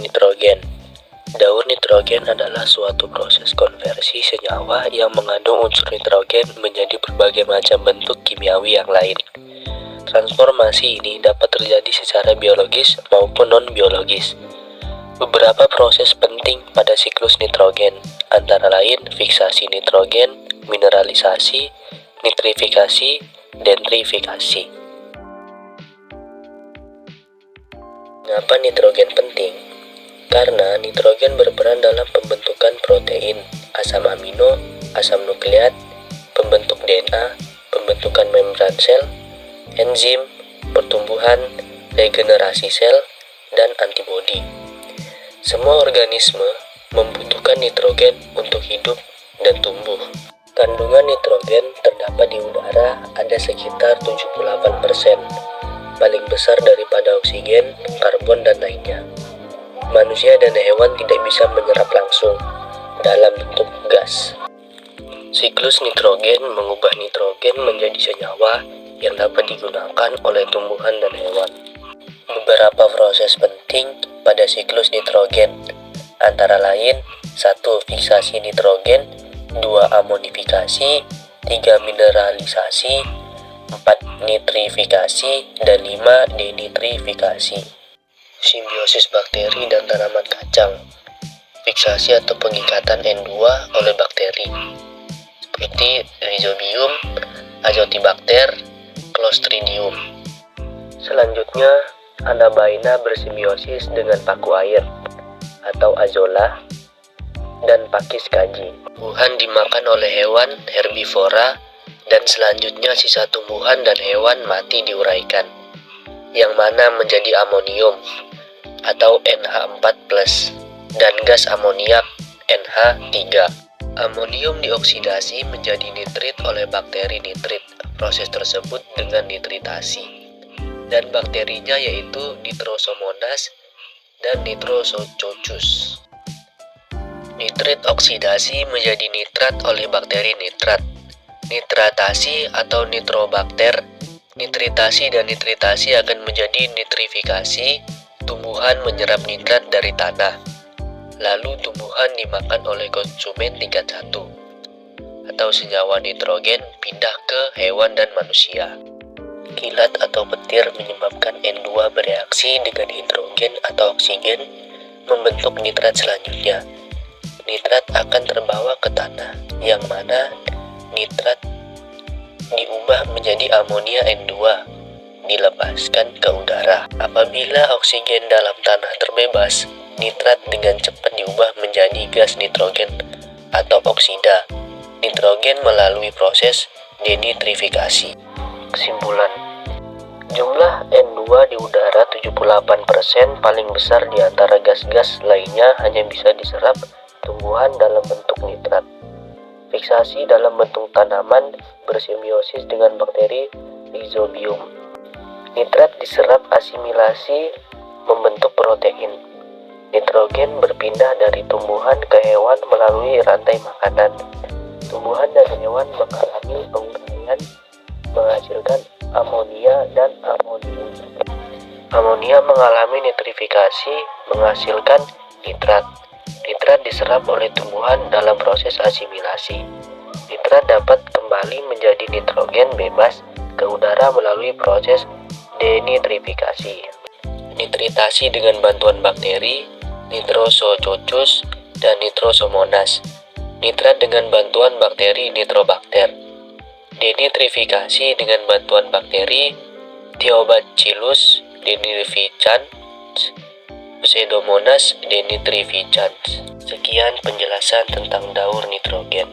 nitrogen. Daur nitrogen adalah suatu proses konversi senyawa yang mengandung unsur nitrogen menjadi berbagai macam bentuk kimiawi yang lain. Transformasi ini dapat terjadi secara biologis maupun non-biologis. Beberapa proses penting pada siklus nitrogen, antara lain fiksasi nitrogen, mineralisasi, nitrifikasi, denitrifikasi. Mengapa nitrogen penting? Karena nitrogen berperan dalam pembentukan protein, asam amino, asam nukleat, pembentuk DNA, pembentukan membran sel, enzim, pertumbuhan, regenerasi sel, dan antibodi. Semua organisme membutuhkan nitrogen untuk hidup dan tumbuh. Kandungan nitrogen terdapat di udara ada sekitar 78%, paling besar daripada oksigen, karbon, dan lainnya. Manusia dan hewan tidak bisa menyerap langsung dalam bentuk gas. Siklus nitrogen mengubah nitrogen menjadi senyawa yang dapat digunakan oleh tumbuhan dan hewan. Beberapa proses penting pada siklus nitrogen, antara lain 1. Fiksasi nitrogen, 2. Amonifikasi, 3. Mineralisasi, 4. Nitrifikasi, dan 5. denitrifikasi. Simbiosis bakteri dan tanaman kacang, fiksasi atau pengikatan N2 oleh bakteri, seperti Rhizobium, Azotibacter, Clostridium. Selanjutnya, Anabaina bersimbiosis dengan paku air atau Azolla dan Pakis kaji. Tumbuhan dimakan oleh hewan herbivora dan selanjutnya sisa tumbuhan dan hewan mati diuraikan, yang mana menjadi amonium atau NH4+, dan gas amoniak NH3. Amonium dioksidasi menjadi nitrit oleh bakteri nitrit. Proses tersebut dengan nitritasi. Dan bakterinya yaitu Nitrosomonas dan Nitrosococcus. Nitrit oksidasi menjadi nitrat oleh bakteri nitrat. Nitratasi atau nitrobakter. Nitritasi dan nitritasi akan menjadi nitrifikasi. Tumbuhan menyerap nitrat dari tanah, lalu tumbuhan dimakan oleh konsumen tingkat 1, atau senyawa nitrogen pindah ke hewan dan manusia. Kilat atau petir menyebabkan N2 bereaksi dengan hidrogen atau oksigen membentuk nitrat selanjutnya. Nitrat akan terbawa ke tanah, yang mana nitrat diubah menjadi amonia N2. Dilepaskan ke udara. Apabila oksigen dalam tanah terbebas, nitrat dengan cepat diubah menjadi gas nitrogen atau oksida. Nitrogen melalui proses denitrifikasi. Kesimpulan, jumlah N2 di udara 78% paling besar di antara gas-gas lainnya hanya bisa diserap tumbuhan dalam bentuk nitrat. Fiksasi dalam bentuk tanaman bersimbiosis dengan bakteri Rhizobium. Nitrat diserap asimilasi membentuk protein. Nitrogen berpindah dari tumbuhan ke hewan melalui rantai makanan. Tumbuhan dan hewan mengalami penguraian menghasilkan amonia dan amonium. Amonia mengalami nitrifikasi menghasilkan nitrat. Nitrat diserap oleh tumbuhan dalam proses asimilasi. Nitrat dapat kembali menjadi nitrogen bebas ke udara melalui proses denitrifikasi. Nitritasi dengan bantuan bakteri Nitrosococcus dan Nitrosomonas. Nitrat dengan bantuan bakteri Nitrobacter. Denitrifikasi dengan bantuan bakteri Theobacillus denitrificans, Pseudomonas denitrificans. Sekian penjelasan tentang daur nitrogen.